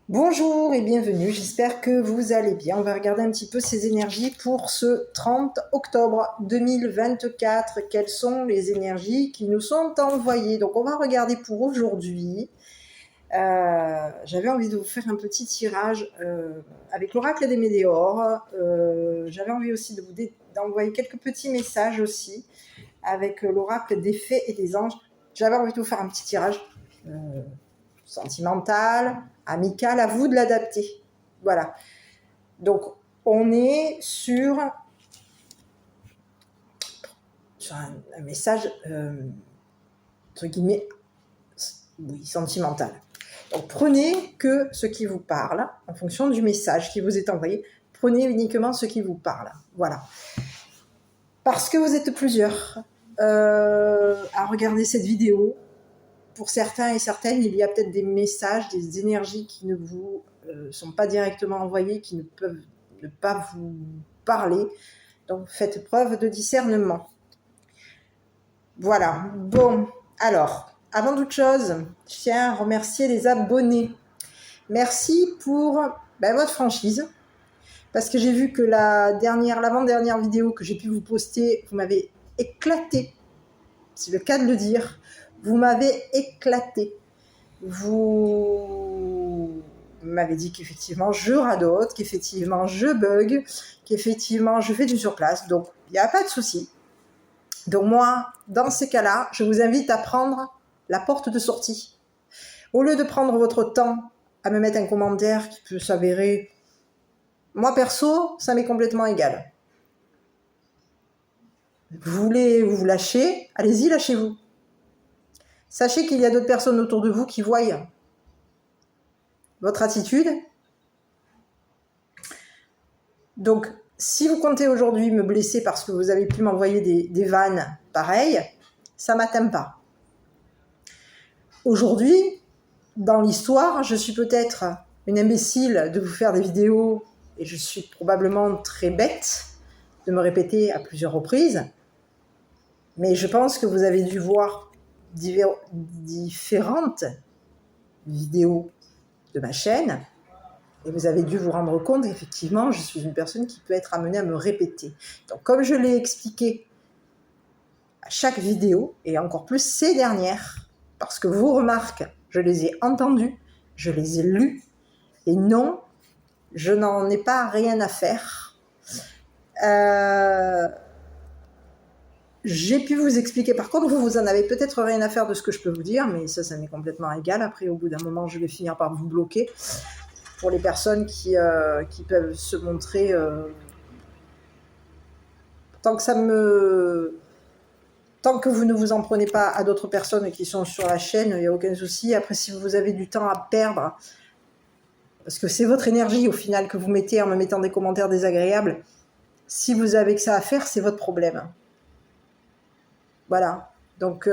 Bonjour et bienvenue, j'espère que vous allez bien. On va regarder un petit peu ces énergies pour ce 30 octobre 2024. Quelles sont les énergies qui nous sont envoyées? Donc on va regarder pour aujourd'hui. J'avais envie de vous faire un petit tirage avec l'oracle des météores. J'avais envie aussi d'envoyer quelques petits messages aussi avec l'oracle des fées et des anges. J'avais envie de vous faire un petit tirage sentimental, amical, à vous de l'adapter. Voilà. Donc, on est sur un message, entre guillemets, oui, sentimental. Donc, prenez que ce qui vous parle, en fonction du message qui vous est envoyé, prenez uniquement ce qui vous parle. Voilà. Parce que vous êtes plusieurs à regarder cette vidéo. Pour certains et certaines, il y a peut-être des messages, des énergies qui ne vous sont pas directement envoyées, qui ne peuvent ne pas vous parler. Donc, faites preuve de discernement. Voilà. Bon, alors, avant toute chose, je tiens à remercier les abonnés. Merci pour votre franchise. Parce que j'ai vu que l'avant-dernière vidéo que j'ai pu vous poster, vous m'avez éclaté. C'est le cas de le dire. Vous m'avez éclaté. Vous m'avez dit qu'effectivement je radote, qu'effectivement je bug, qu'effectivement je fais du surplace, donc il n'y a pas de souci. Donc moi, dans ces cas-là, je vous invite à prendre la porte de sortie. Au lieu de prendre votre temps à me mettre un commentaire qui peut s'avérer, moi perso, ça m'est complètement égal. Vous voulez vous lâcher, allez-y, lâchez-vous. Sachez qu'il y a d'autres personnes autour de vous qui voient votre attitude. Donc, si vous comptez aujourd'hui me blesser parce que vous avez pu m'envoyer des vannes pareilles, ça ne m'atteint pas. Aujourd'hui, dans l'histoire, je suis peut-être une imbécile de vous faire des vidéos et je suis probablement très bête de me répéter à plusieurs reprises, mais je pense que vous avez dû voir différentes vidéos de ma chaîne. Et vous avez dû vous rendre compte, effectivement, je suis une personne qui peut être amenée à me répéter. Donc, comme je l'ai expliqué à chaque vidéo, et encore plus ces dernières, parce que vos remarques, je les ai entendues, je les ai lues, et non, je n'en ai pas rien à faire. J'ai pu vous expliquer, par contre, vous en avez peut-être rien à faire de ce que je peux vous dire, mais ça m'est complètement égal. Après, au bout d'un moment, je vais finir par vous bloquer. Pour les personnes qui peuvent se montrer tant que vous ne vous en prenez pas à d'autres personnes qui sont sur la chaîne, il n'y a aucun souci. Après, si vous avez du temps à perdre, parce que c'est votre énergie au final que vous mettez en me mettant des commentaires désagréables, si vous avez que ça à faire, c'est votre problème. Voilà. Donc,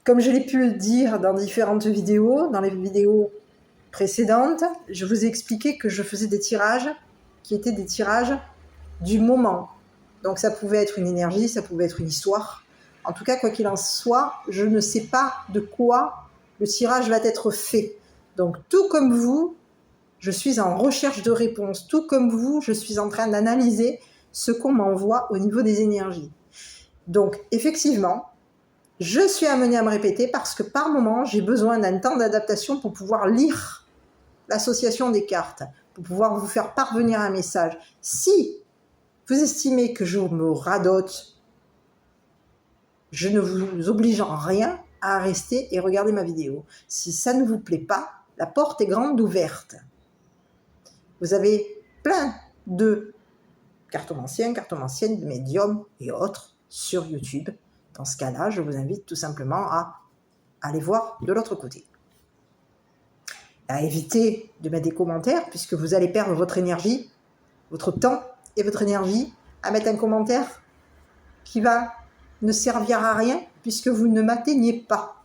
comme je l'ai pu le dire dans différentes vidéos, dans les vidéos précédente, je vous ai expliqué que je faisais des tirages qui étaient des tirages du moment. Donc ça pouvait être une énergie, ça pouvait être une histoire. En tout cas, quoi qu'il en soit, je ne sais pas de quoi le tirage va être fait. Donc tout comme vous, je suis en recherche de réponses. Tout comme vous, je suis en train d'analyser ce qu'on m'envoie au niveau des énergies. Donc effectivement, je suis amenée à me répéter parce que par moment, j'ai besoin d'un temps d'adaptation pour pouvoir lire l'association des cartes, pour pouvoir vous faire parvenir un message. Si vous estimez que je me radote, je ne vous oblige en rien à rester et regarder ma vidéo. Si ça ne vous plaît pas, la porte est grande ouverte. Vous avez plein de cartomanciens, de médiums et autres sur YouTube. Dans ce cas-là, je vous invite tout simplement à aller voir de l'autre côté. À éviter de mettre des commentaires puisque vous allez perdre votre énergie, votre temps et votre énergie à mettre un commentaire qui va ne servir à rien puisque vous ne m'atteignez pas.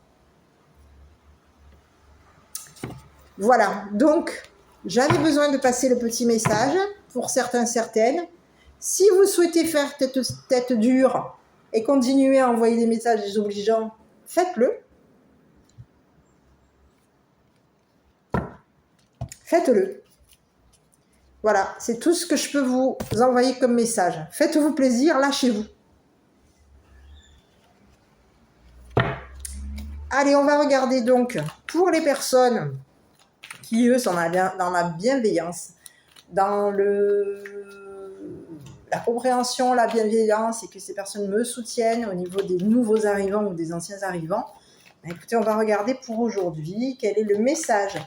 Voilà, donc j'avais besoin de passer le petit message pour certains, certaines. Si vous souhaitez faire tête dure et continuer à envoyer des messages désobligeants, faites-le. Faites-le. Voilà, c'est tout ce que je peux vous envoyer comme message. Faites-vous plaisir, lâchez-vous. Allez, on va regarder donc pour les personnes qui, eux, sont dans la bienveillance, dans la compréhension, la bienveillance, et que ces personnes me soutiennent au niveau des nouveaux arrivants ou des anciens arrivants. Écoutez, on va regarder pour aujourd'hui quel est le message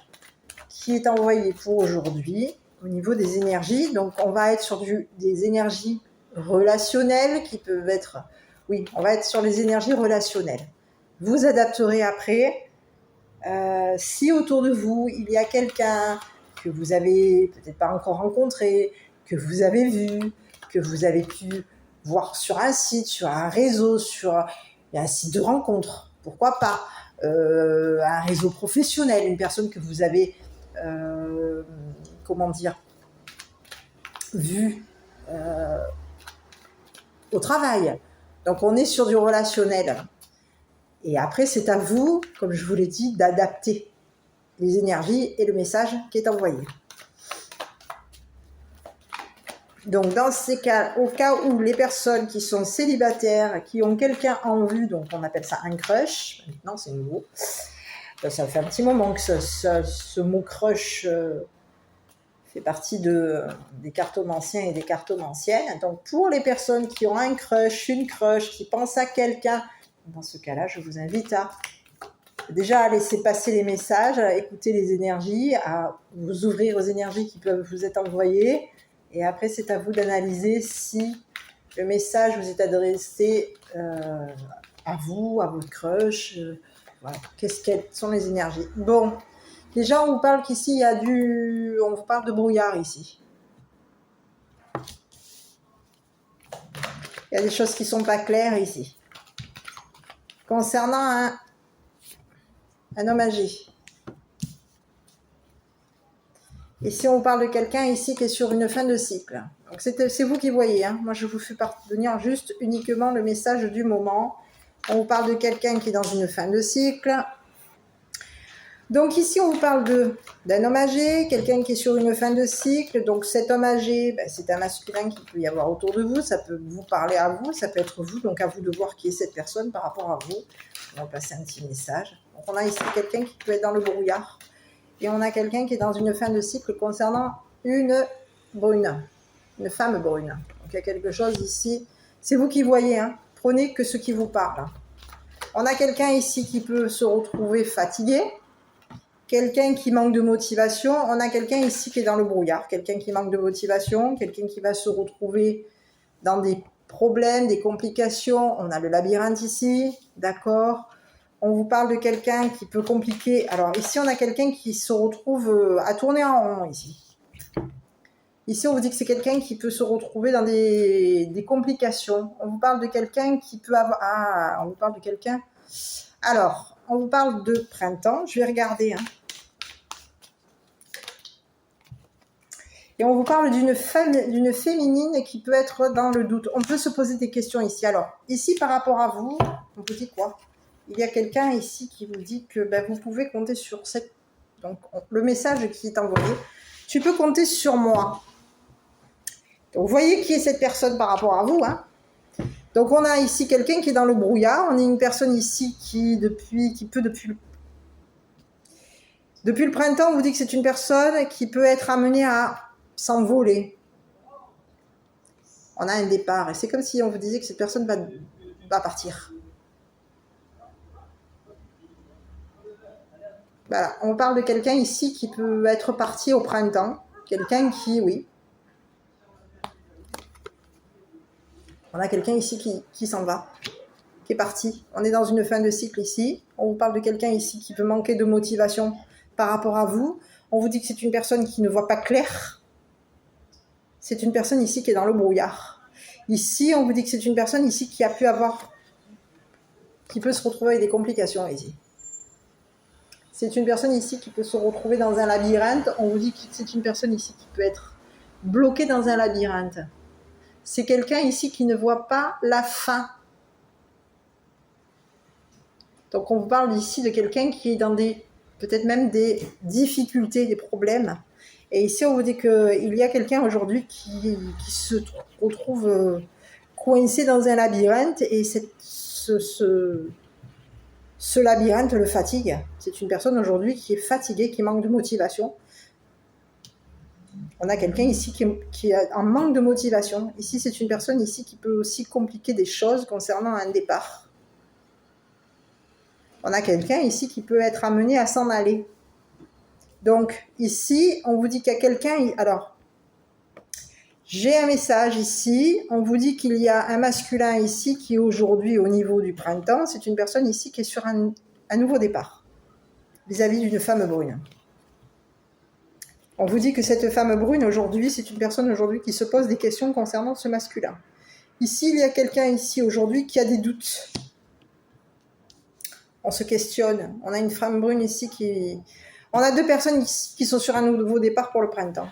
qui est envoyé pour aujourd'hui au niveau des énergies. Donc, on va être sur des énergies relationnelles qui peuvent être... Oui, on va être sur les énergies relationnelles. Vous adapterez après. Si autour de vous, il y a quelqu'un que vous avez peut-être pas encore rencontré, que vous avez vu, que vous avez pu voir sur un site, sur un réseau, sur un site de rencontre, pourquoi pas, un réseau professionnel, une personne que vous avez, comment dire, vue au travail. Donc on est sur du relationnel. Et après, c'est à vous, comme je vous l'ai dit, d'adapter les énergies et le message qui est envoyé. Donc, dans ces cas, au cas où les personnes qui sont célibataires, qui ont quelqu'un en vue, donc on appelle ça un crush, maintenant c'est nouveau, ça fait un petit moment que ce mot crush fait partie des cartomanciens et des cartomanciennes. Donc, pour les personnes qui ont un crush, une crush, qui pensent à quelqu'un, dans ce cas-là, je vous invite à déjà laisser passer les messages, à écouter les énergies, à vous ouvrir aux énergies qui peuvent vous être envoyées. Et après, c'est à vous d'analyser si le message vous est adressé à vous, à votre crush. Voilà. Quelles sont les énergies? Bon, déjà, on vous parle qu'ici, on vous parle de brouillard ici. Il y a des choses qui ne sont pas claires ici. Concernant un homme âgé. Ici, on parle de quelqu'un ici qui est sur une fin de cycle. Donc, c'est vous qui voyez. Hein. Moi, je vous fais parvenir juste uniquement le message du moment. On vous parle de quelqu'un qui est dans une fin de cycle. Donc, ici, on vous parle d'un homme âgé, quelqu'un qui est sur une fin de cycle. Donc, cet homme âgé, c'est un masculin qui peut y avoir autour de vous. Ça peut vous parler à vous, ça peut être vous. Donc, à vous de voir qui est cette personne par rapport à vous. On va passer un petit message. Donc, on a ici quelqu'un qui peut être dans le brouillard. Et on a quelqu'un qui est dans une fin de cycle concernant une brune, une femme brune. Donc, il y a quelque chose ici. C'est vous qui voyez, hein. Prenez que ce qui vous parle. On a quelqu'un ici qui peut se retrouver fatigué. Quelqu'un qui manque de motivation. On a quelqu'un ici qui est dans le brouillard. Quelqu'un qui manque de motivation. Quelqu'un qui va se retrouver dans des problèmes, des complications. On a le labyrinthe ici. D'accord ? On vous parle de quelqu'un qui peut compliquer. Alors ici, on a quelqu'un qui se retrouve à tourner en rond ici. Ici, on vous dit que c'est quelqu'un qui peut se retrouver dans des complications. On vous parle de quelqu'un qui peut avoir... Ah, on vous parle de quelqu'un... Alors, on vous parle de printemps. Je vais regarder. Hein. Et on vous parle d'une féminine qui peut être dans le doute. On peut se poser des questions ici. Alors, ici, par rapport à vous, on vous dit quoi ? Il y a quelqu'un ici qui vous dit que vous pouvez compter sur cette... Donc, le message qui est envoyé, tu peux compter sur moi. Donc, vous voyez qui est cette personne par rapport à vous. Hein. Donc, on a ici quelqu'un qui est dans le brouillard. On a une personne ici qui peut depuis le printemps, on vous dit que c'est une personne qui peut être amenée à s'envoler. On a un départ. Et c'est comme si on vous disait que cette personne va partir. Voilà, on parle de quelqu'un ici qui peut être parti au printemps. Quelqu'un qui, oui. On a quelqu'un ici qui s'en va, qui est parti. On est dans une fin de cycle ici. On vous parle de quelqu'un ici qui peut manquer de motivation par rapport à vous. On vous dit que c'est une personne qui ne voit pas clair. C'est une personne ici qui est dans le brouillard. Ici, on vous dit que c'est une personne ici qui peut se retrouver avec des complications ici. C'est une personne ici qui peut se retrouver dans un labyrinthe. On vous dit que c'est une personne ici qui peut être bloquée dans un labyrinthe. C'est quelqu'un ici qui ne voit pas la fin. Donc on vous parle ici de quelqu'un qui est dans peut-être même des difficultés, des problèmes Et ici, on vous dit qu'il y a quelqu'un aujourd'hui qui se retrouve coincé dans un labyrinthe et ce labyrinthe le fatigue. C'est une personne aujourd'hui qui est fatiguée, qui manque de motivation. On a quelqu'un ici qui est en manque de motivation. Ici, c'est une personne ici qui peut aussi compliquer des choses concernant un départ. On a quelqu'un ici qui peut être amené à s'en aller. Donc, ici, on vous dit qu'il y a quelqu'un... Alors, j'ai un message ici. On vous dit qu'il y a un masculin ici qui, aujourd'hui, au niveau du printemps, c'est une personne ici qui est sur un nouveau départ vis-à-vis d'une femme brune. On vous dit que cette femme brune, aujourd'hui, c'est une personne aujourd'hui qui se pose des questions concernant ce masculin. Ici, il y a quelqu'un ici, aujourd'hui, qui a des doutes. On se questionne. On a une femme brune ici qui... On a deux personnes qui sont sur un nouveau départ pour le printemps.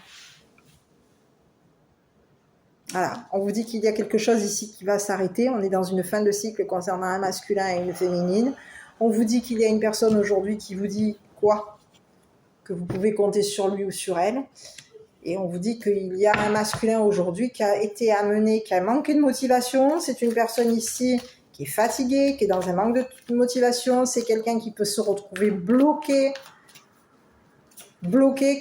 Voilà. On vous dit qu'il y a quelque chose ici qui va s'arrêter. On est dans une fin de cycle concernant un masculin et une féminine. On vous dit qu'il y a une personne aujourd'hui qui vous dit quoi ? Que vous pouvez compter sur lui ou sur elle. Et on vous dit qu'il y a un masculin aujourd'hui qui a été amené, qui a manqué de motivation. C'est une personne ici qui est fatiguée, qui est dans un manque de motivation. C'est quelqu'un qui peut se retrouver bloqué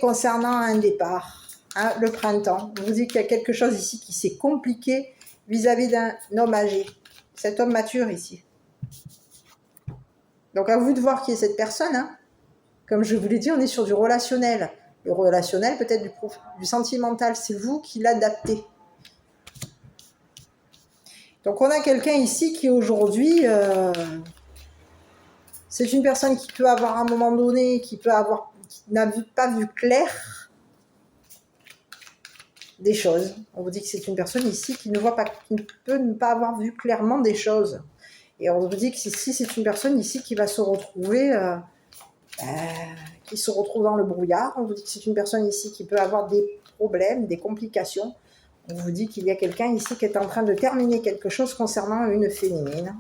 concernant un départ, hein, le printemps. On vous dit qu'il y a quelque chose ici qui s'est compliqué vis-à-vis d'un homme âgé. Cet homme mature ici. Donc à vous de voir qui est cette personne, hein. Comme je vous l'ai dit, on est sur du relationnel. Le relationnel, peut-être du sentimental, c'est vous qui l'adaptez. Donc on a quelqu'un ici qui aujourd'hui, c'est une personne qui peut avoir à un moment donné, qui n'a pas vu clair des choses. On vous dit que c'est une personne ici qui ne peut ne pas avoir vu clairement des choses. Et on vous dit que ici, c'est une personne ici qui va se retrouver... qui se retrouve dans le brouillard. On vous dit que c'est une personne ici qui peut avoir des problèmes, des complications. On vous dit qu'il y a quelqu'un ici qui est en train de terminer quelque chose concernant une féminine.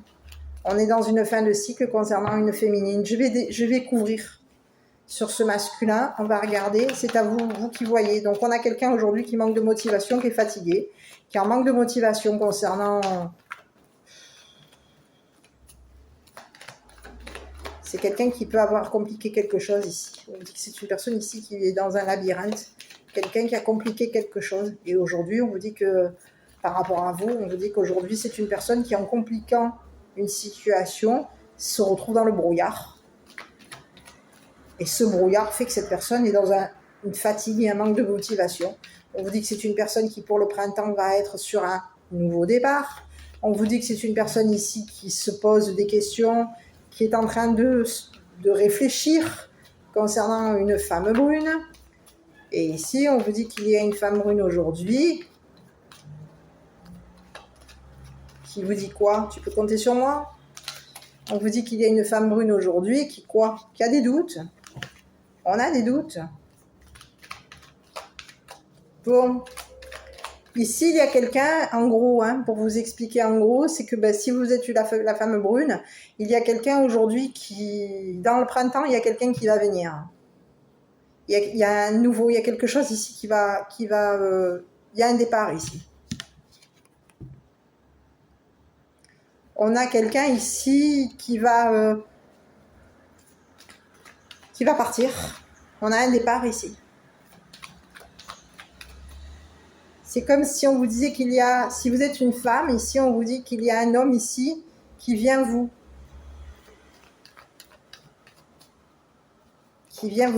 On est dans une fin de cycle concernant une féminine. Je vais couvrir sur ce masculin. On va regarder. C'est à vous, vous qui voyez. Donc on a quelqu'un aujourd'hui qui manque de motivation, qui est fatigué, qui en manque de motivation concernant... C'est quelqu'un qui peut avoir compliqué quelque chose ici. On dit que c'est une personne ici qui est dans un labyrinthe. Quelqu'un qui a compliqué quelque chose. Et aujourd'hui, on vous dit que, par rapport à vous, on vous dit qu'aujourd'hui, c'est une personne qui, en compliquant une situation, se retrouve dans le brouillard. Et ce brouillard fait que cette personne est dans une fatigue et un manque de motivation. On vous dit que c'est une personne qui, pour le printemps, va être sur un nouveau départ. On vous dit que c'est une personne ici qui se pose des questions, qui est en train de réfléchir concernant une femme brune. Et ici, on vous dit qu'il y a une femme brune aujourd'hui. Qui vous dit quoi ? Tu peux compter sur moi ? On vous dit qu'il y a une femme brune aujourd'hui qui quoi ? Qui a des doutes. On a des doutes. Bon. Ici, il y a quelqu'un, en gros, hein, pour vous expliquer en gros, c'est que si vous êtes la femme brune, il y a quelqu'un aujourd'hui qui, dans le printemps, il y a quelqu'un qui va venir. Il y a un nouveau, il y a quelque chose ici il y a un départ ici. On a quelqu'un ici qui va partir. On a un départ ici. C'est comme si on vous disait qu'il y a, si vous êtes une femme, ici on vous dit qu'il y a un homme ici qui vient vous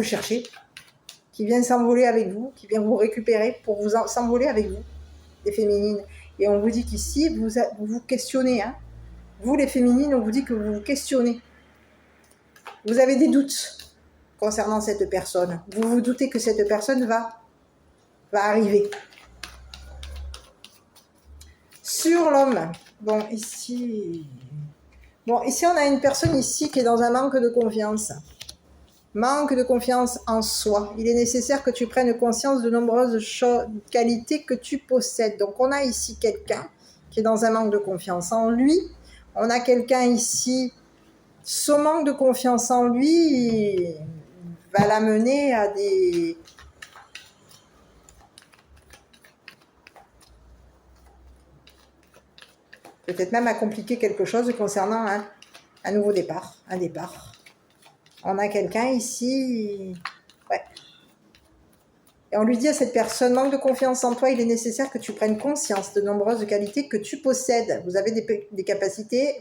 chercher, qui vient s'envoler avec vous, qui vient vous récupérer pour s'envoler avec vous, les féminines. Et on vous dit qu'ici, vous vous questionnez. Hein. Vous, les féminines, on vous dit que vous vous questionnez. Vous avez des doutes concernant cette personne. Vous vous doutez que cette personne va arriver. Sur l'homme, ici, on a une personne ici qui est dans un manque de confiance. Manque de confiance en soi. Il est nécessaire que tu prennes conscience de nombreuses qualités que tu possèdes. Donc, on a ici quelqu'un qui est dans un manque de confiance en lui. On a quelqu'un ici, ce manque de confiance en lui va l'amener à des peut-être même à compliquer quelque chose concernant un nouveau départ, un départ. On a quelqu'un ici, ouais. Et on lui dit à cette personne, manque de confiance en toi, il est nécessaire que tu prennes conscience de nombreuses qualités que tu possèdes. Vous avez des capacités,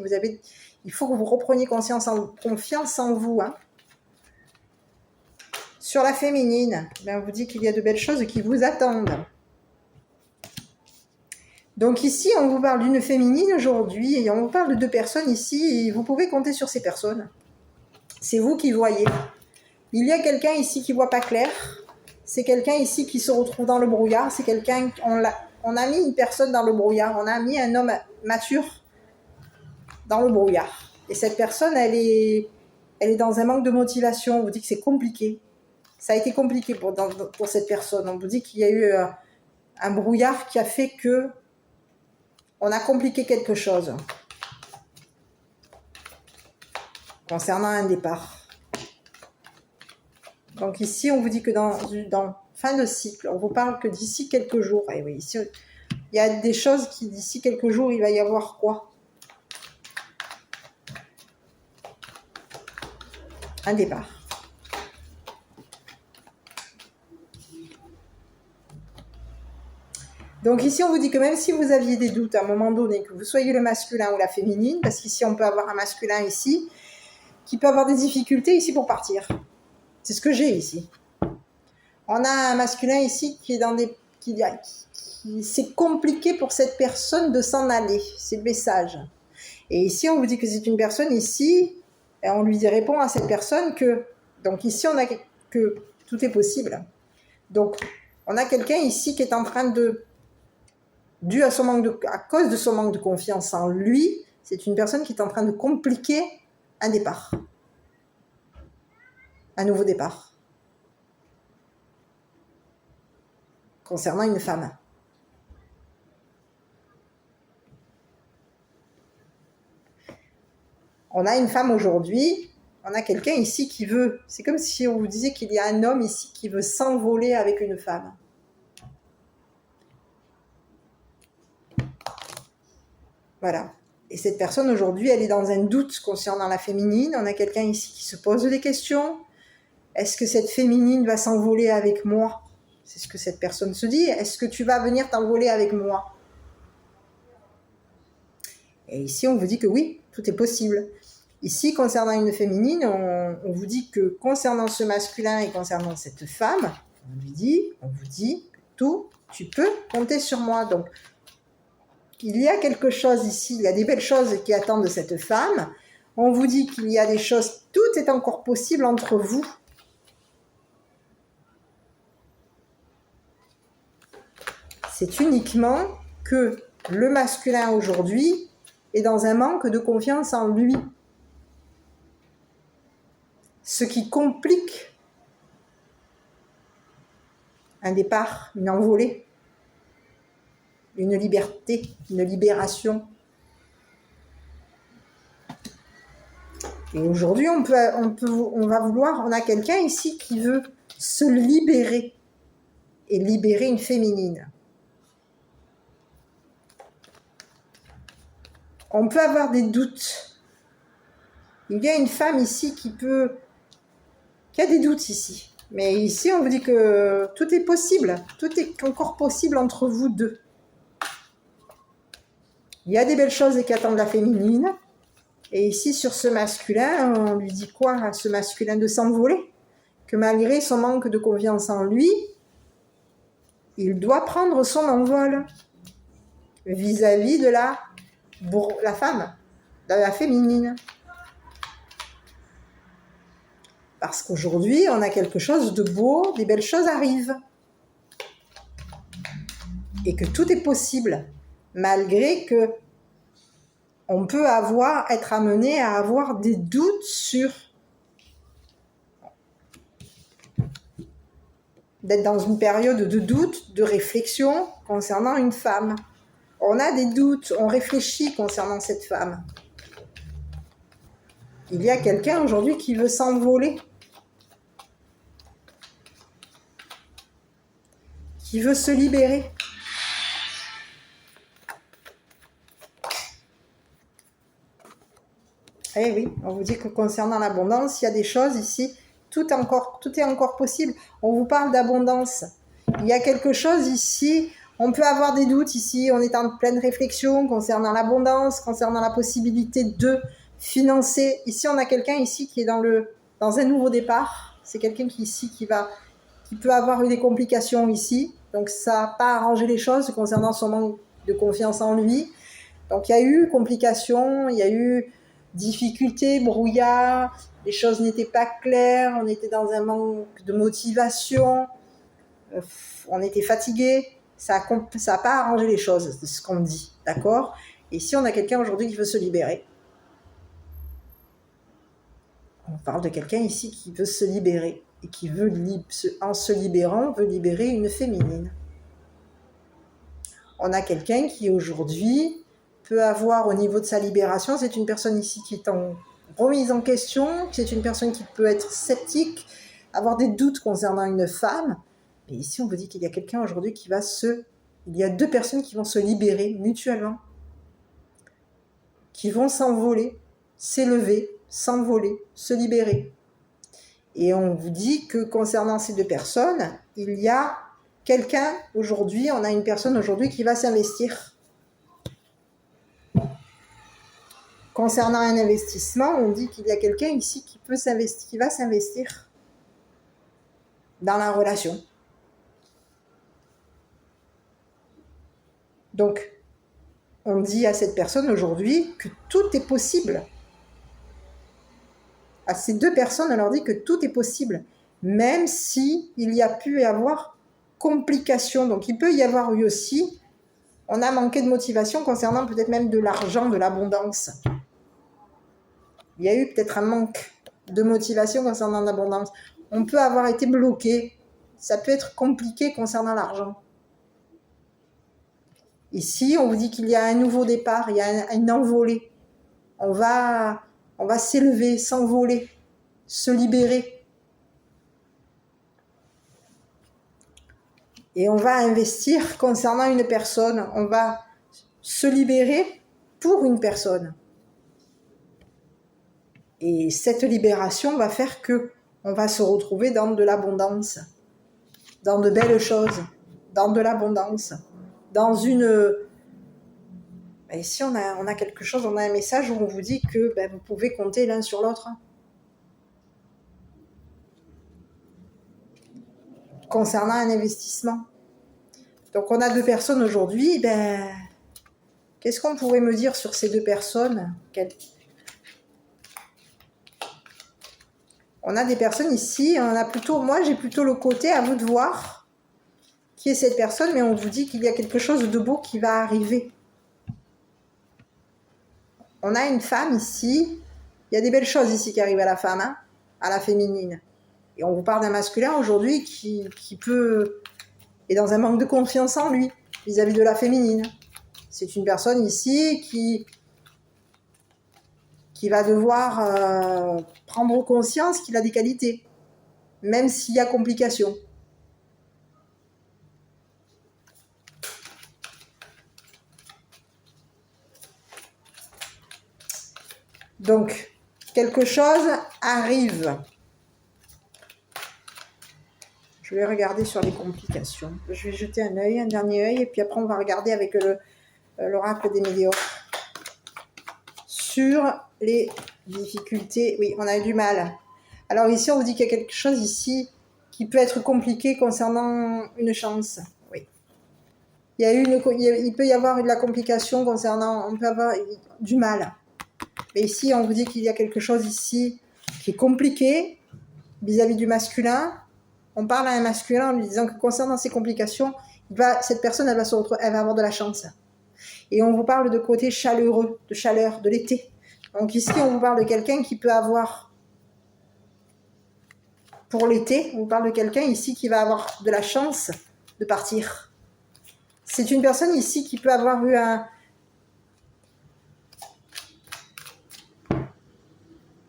il faut que vous repreniez confiance en vous. Hein. Sur la féminine, on vous dit qu'il y a de belles choses qui vous attendent. Donc ici, on vous parle d'une féminine aujourd'hui, et on vous parle de 2 personnes ici, et vous pouvez compter sur ces personnes. C'est vous qui voyez. Il y a quelqu'un ici qui ne voit pas clair. C'est quelqu'un ici qui se retrouve dans le brouillard. C'est quelqu'un, on a mis une personne dans le brouillard. On a mis un homme mature dans le brouillard. Et cette personne, elle est dans un manque de motivation. On vous dit que c'est compliqué. Ça a été compliqué pour cette personne. On vous dit qu'il y a eu un brouillard qui a fait que on a compliqué quelque chose concernant un départ. Donc ici, on vous dit que dans fin de cycle, on vous parle que d'ici quelques jours, et oui, ici, il y a des choses qui, d'ici quelques jours, il va y avoir quoi? Un départ. Donc ici, on vous dit que même si vous aviez des doutes à un moment donné, que vous soyez le masculin ou la féminine, parce qu'ici, on peut avoir un masculin ici, qui peut avoir des difficultés ici pour partir. C'est ce que j'ai ici. On a un masculin ici qui est dans des... c'est compliqué pour cette personne de s'en aller. C'est le message. Et ici, on vous dit que c'est une personne ici, et on lui répond à cette personne que... Donc ici, on a que tout est possible. Donc, on a quelqu'un ici qui est en train de... Dû à cause de son manque de confiance en lui, c'est une personne qui est en train de compliquer un départ. Un nouveau départ. Concernant une femme. On a une femme aujourd'hui, on a quelqu'un ici qui veut, c'est comme si on vous disait qu'il y a un homme ici qui veut s'envoler avec une femme. Voilà. Et cette personne aujourd'hui, elle est dans un doute concernant la féminine. On a quelqu'un ici qui se pose des questions. Est-ce que cette féminine va s'envoler avec moi? C'est ce que cette personne se dit. Est-ce que tu vas venir t'envoler avec moi? Et ici, on vous dit que oui, tout est possible. Ici, concernant une féminine, on vous dit que concernant ce masculin et concernant cette femme, on vous dit que tout, tu peux compter sur moi. Donc, il y a quelque chose ici, il y a des belles choses qui attendent de cette femme. On vous dit qu'il y a des choses, tout est encore possible entre vous. C'est uniquement que le masculin aujourd'hui est dans un manque de confiance en lui. Ce qui complique un départ, une envolée, une liberté, une libération. Et aujourd'hui, on a quelqu'un ici qui veut se libérer et libérer une féminine. On peut avoir des doutes. Il y a une femme ici qui a des doutes ici. Mais ici, on vous dit que tout est possible. Tout est encore possible entre vous deux. Il y a des belles choses qui attendent la féminine. Et ici, sur ce masculin, on lui dit quoi à ce masculin? De s'envoler. Que malgré son manque de confiance en lui, il doit prendre son envol vis-à-vis de la femme, de la féminine. Parce qu'aujourd'hui, on a quelque chose de beau, des belles choses arrivent. Et que tout est possible, malgré que on peut être amené à avoir des doutes d'être dans une période de doute, de réflexion concernant une femme. On a des doutes, on réfléchit concernant cette femme. Il y a quelqu'un aujourd'hui qui veut s'envoler, qui veut se libérer. Eh oui, on vous dit que concernant l'abondance, il y a des choses ici, tout est encore possible. On vous parle d'abondance. Il y a quelque chose ici, on peut avoir des doutes ici, on est en pleine réflexion concernant l'abondance, concernant la possibilité de financer. Ici, on a quelqu'un ici qui est dans un nouveau départ. C'est quelqu'un qui peut avoir eu des complications ici. Donc, ça n'a pas arrangé les choses concernant son manque de confiance en lui. Donc, il y a eu complications, il y a eu difficultés, brouillard, les choses n'étaient pas claires, on était dans un manque de motivation, on était fatigué. Ça n'a pas arrangé les choses, c'est ce qu'on dit, d'accord? Et si on a quelqu'un aujourd'hui qui veut se libérer, on parle de quelqu'un ici qui veut se libérer et qui veut, en se libérant, veut libérer une féminine. On a quelqu'un qui aujourd'hui peut avoir au niveau de sa libération, c'est une personne ici qui est en remise en question, c'est une personne qui peut être sceptique, avoir des doutes concernant une femme. Mais ici, on vous dit qu'il y a quelqu'un aujourd'hui qui va il y a deux personnes qui vont se libérer mutuellement, qui vont s'envoler, s'élever, s'envoler, se libérer. Et on vous dit que concernant ces deux personnes, il y a quelqu'un aujourd'hui, on a une personne aujourd'hui qui va s'investir. Concernant un investissement, on dit qu'il y a quelqu'un ici qui va s'investir dans la relation. Donc, on dit à cette personne aujourd'hui que tout est possible. À ces deux personnes, on leur dit que tout est possible, même si il y a pu y avoir complications. Donc, il peut y avoir eu aussi, on a manqué de motivation concernant peut-être même de l'argent, de l'abondance. Il y a eu peut-être un manque de motivation concernant l'abondance. On peut avoir été bloqué. Ça peut être compliqué concernant l'argent. Ici, on vous dit qu'il y a un nouveau départ, il y a une envolée. On va s'élever, s'envoler, se libérer. Et on va investir concernant une personne. On va se libérer pour une personne. Et cette libération va faire que on va se retrouver dans de l'abondance, dans de belles choses, dans de l'abondance, dans une... Et ici, on a quelque chose, on a un message où on vous dit que vous pouvez compter l'un sur l'autre. Concernant un investissement. Donc, on a deux personnes aujourd'hui. Qu'est-ce qu'on pourrait me dire sur ces deux personnes? On a des personnes ici, moi j'ai plutôt le côté, à vous de voir qui est cette personne, mais on vous dit qu'il y a quelque chose de beau qui va arriver. On a une femme ici, il y a des belles choses ici qui arrivent à la femme, à la féminine. Et on vous parle d'un masculin aujourd'hui qui est dans un manque de confiance en lui, vis-à-vis de la féminine. C'est une personne ici qui va devoir prendre conscience qu'il a des qualités, même s'il y a complication. Donc, quelque chose arrive. Je vais regarder sur les complications. Je vais jeter un dernier œil, et puis après on va regarder avec l'oracle des médiums. Sur les difficultés, oui, on a eu du mal. Alors ici, on vous dit qu'il y a quelque chose ici qui peut être compliqué concernant une chance. Oui. Il peut y avoir de la complication concernant, on peut avoir du mal. Mais ici, on vous dit qu'il y a quelque chose ici qui est compliqué vis-à-vis du masculin. On parle à un masculin en lui disant que concernant ces complications, cette personne, elle va avoir de la chance. Et on vous parle de côté chaleureux, de chaleur, de l'été. Donc ici, on vous parle de quelqu'un qui peut avoir, pour l'été, on vous parle de quelqu'un ici qui va avoir de la chance de partir. C'est une personne ici qui peut avoir eu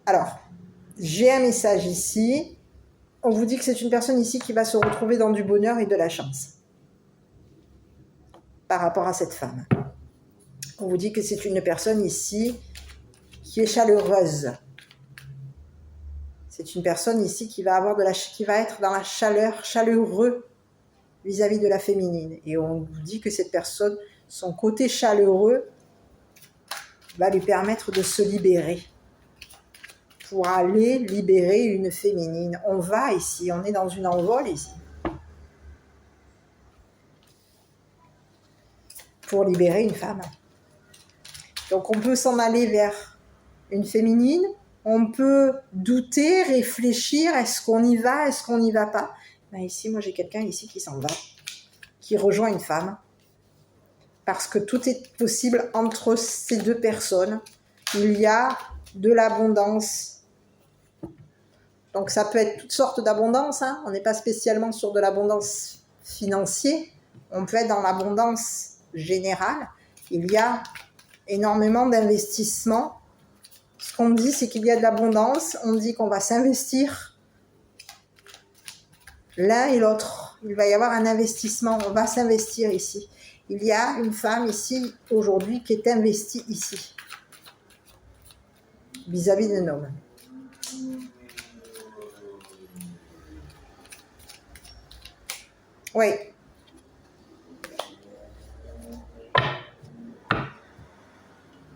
Alors, j'ai un message ici. On vous dit que c'est une personne ici qui va se retrouver dans du bonheur et de la chance. Par rapport à cette femme. On vous dit que c'est une personne ici qui est chaleureuse. C'est une personne ici qui va être dans la chaleur, chaleureux vis-à-vis de la féminine. Et on vous dit que cette personne, son côté chaleureux, va lui permettre de se libérer. Pour aller libérer une féminine. On va ici, on est dans une envol ici. Pour libérer une femme. Donc on peut s'en aller vers une féminine, on peut douter, réfléchir, est-ce qu'on y va, est-ce qu'on n'y va pas. Ben ici, moi j'ai quelqu'un ici qui s'en va, qui rejoint une femme, parce que tout est possible entre ces deux personnes. Il y a de l'abondance. Donc ça peut être toutes sortes d'abondance, hein. On n'est pas spécialement sur de l'abondance financière, on peut être dans l'abondance générale. Il y a énormément d'investissements. Ce qu'on dit, c'est qu'il y a de l'abondance. On dit qu'on va s'investir l'un et l'autre. Il va y avoir un investissement. On va s'investir ici. Il y a une femme ici, aujourd'hui, qui est investie ici. Vis-à-vis d'un homme. Oui.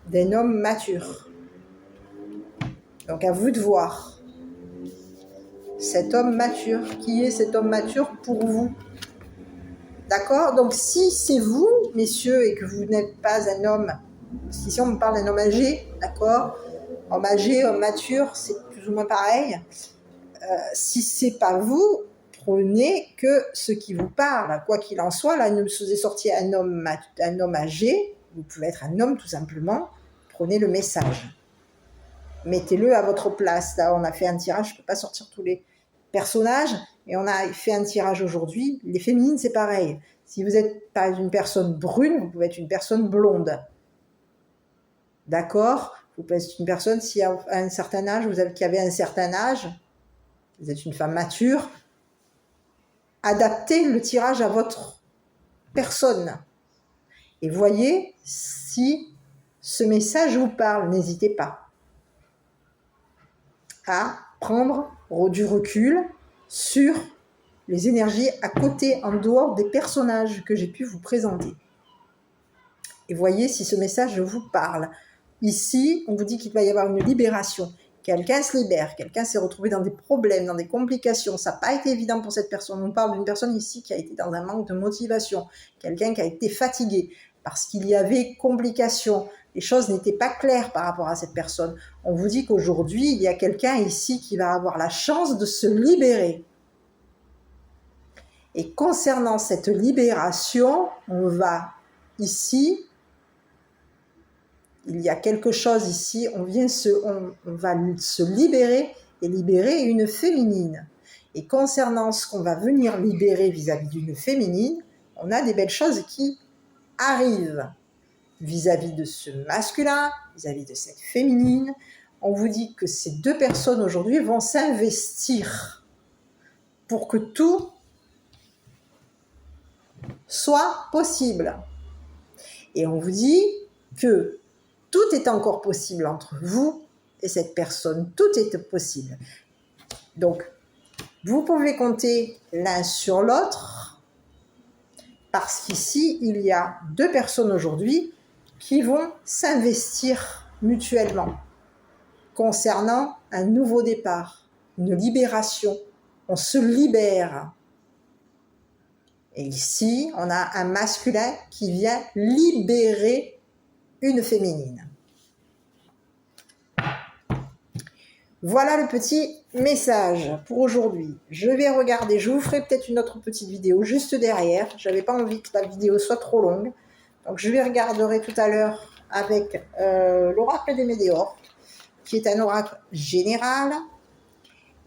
D'un homme mature. Donc à vous de voir. Cet homme mature. Qui est cet homme mature pour vous? D'accord? Donc si c'est vous, messieurs, et que vous n'êtes pas un homme, parce qu'ici on me parle d'un homme âgé, d'accord? Homme âgé, homme mature, c'est plus ou moins pareil. Si c'est pas vous, prenez que ce qui vous parle. Quoi qu'il en soit, là, il nous faisait sortir un homme âgé. Vous pouvez être un homme tout simplement. Prenez le message. Mettez-le à votre place. Là, on a fait un tirage. Je ne peux pas sortir tous les personnages. Et on a fait un tirage aujourd'hui. Les féminines, c'est pareil. Si vous n'êtes pas une personne brune, vous pouvez être une personne blonde. D'accord? Vous pouvez être une personne, si à un certain âge, qui avait un certain âge, vous êtes une femme mature, adaptez le tirage à votre personne. Et voyez si ce message vous parle. N'hésitez pas à prendre du recul sur les énergies à côté, en dehors des personnages que j'ai pu vous présenter. Et voyez si ce message vous parle. Ici, on vous dit qu'il va y avoir une libération. Quelqu'un se libère, quelqu'un s'est retrouvé dans des problèmes, dans des complications. Ça n'a pas été évident pour cette personne. On parle d'une personne ici qui a été dans un manque de motivation. Quelqu'un qui a été fatigué parce qu'il y avait complications. Les choses n'étaient pas claires par rapport à cette personne. On vous dit qu'aujourd'hui, il y a quelqu'un ici qui va avoir la chance de se libérer. Et concernant cette libération, on va ici... Il y a quelque chose ici, on va se libérer et libérer une féminine. Et concernant ce qu'on va venir libérer vis-à-vis d'une féminine, on a des belles choses qui arrivent vis-à-vis de ce masculin, vis-à-vis de cette féminine. On vous dit que ces deux personnes aujourd'hui vont s'investir pour que tout soit possible. Et on vous dit que tout est encore possible entre vous et cette personne. Tout est possible. Donc, vous pouvez compter l'un sur l'autre parce qu'ici, il y a deux personnes aujourd'hui qui vont s'investir mutuellement concernant un nouveau départ, une libération. On se libère. Et ici, on a un masculin qui vient libérer une féminine. Voilà le petit message pour aujourd'hui. Je vais regarder, je vous ferai peut-être une autre petite vidéo juste derrière. J'avais pas envie que la vidéo soit trop longue. Donc je vais regarder tout à l'heure avec l'oracle des Médéors, qui est un oracle général.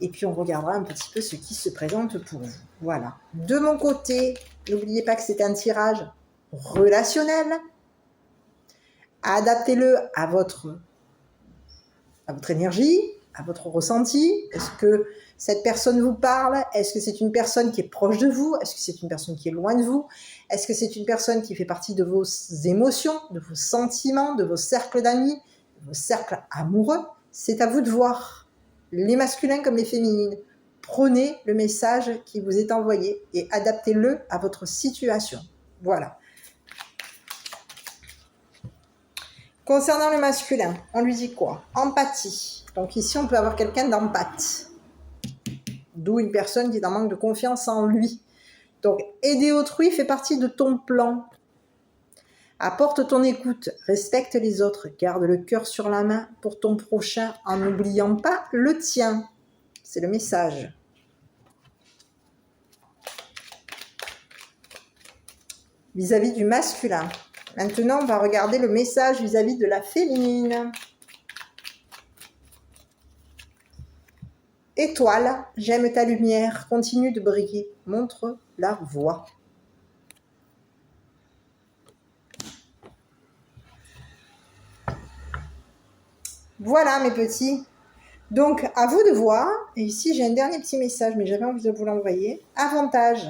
Et puis on regardera un petit peu ce qui se présente pour vous. Voilà. De mon côté, n'oubliez pas que c'est un tirage relationnel. Adaptez-le à votre énergie, à votre ressenti. Est-ce que cette personne vous parle? Est-ce que c'est une personne qui est proche de vous? Est-ce que c'est une personne qui est loin de vous? Est-ce que c'est une personne qui fait partie de vos émotions, de vos sentiments, de vos cercles d'amis, vos cercles amoureux, c'est à vous de voir, les masculins comme les féminines. Prenez le message qui vous est envoyé et adaptez-le à votre situation. Voilà. Concernant le masculin, on lui dit quoi? Empathie. Donc ici, on peut avoir quelqu'un d'empathe. D'où une personne qui est en manque de confiance en lui. Donc, aider autrui fait partie de ton plan. Apporte ton écoute, respecte les autres, garde le cœur sur la main pour ton prochain en n'oubliant pas le tien. C'est le message. Vis-à-vis du masculin. Maintenant, on va regarder le message vis-à-vis de la féminine. Étoile, j'aime ta lumière, continue de briller, montre la voie. Voilà mes petits. Donc, à vous de voir. Et ici, j'ai un dernier petit message, mais j'avais envie de vous l'envoyer. Avantage.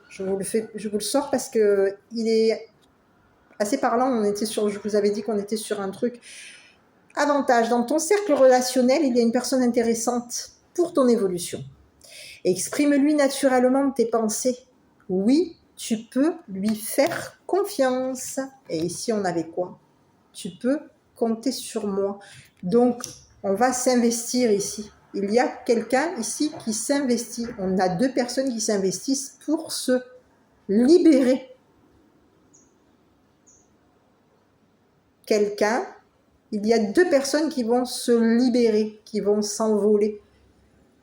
Je vous le sors parce que il est assez parlant. Je vous avais dit qu'on était sur un truc. Avantage. Dans ton cercle relationnel, il y a une personne intéressante pour ton évolution. Exprime-lui naturellement tes pensées. Oui, tu peux lui faire confiance. Et ici, on avait quoi? Tu peux compter sur moi. Donc, on va s'investir ici. Il y a quelqu'un ici qui s'investit. On a deux personnes qui s'investissent pour se libérer. Il y a deux personnes qui vont se libérer, qui vont s'envoler,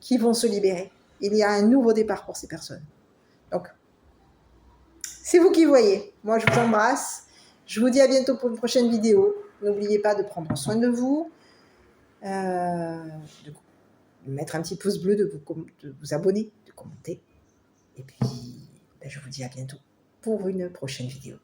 qui vont se libérer. Il y a un nouveau départ pour ces personnes. Donc, c'est vous qui voyez. Moi, je vous embrasse. Je vous dis à bientôt pour une prochaine vidéo. N'oubliez pas de prendre soin de vous, de mettre un petit pouce bleu, de vous abonner, de commenter. Et puis, je vous dis à bientôt pour une prochaine vidéo.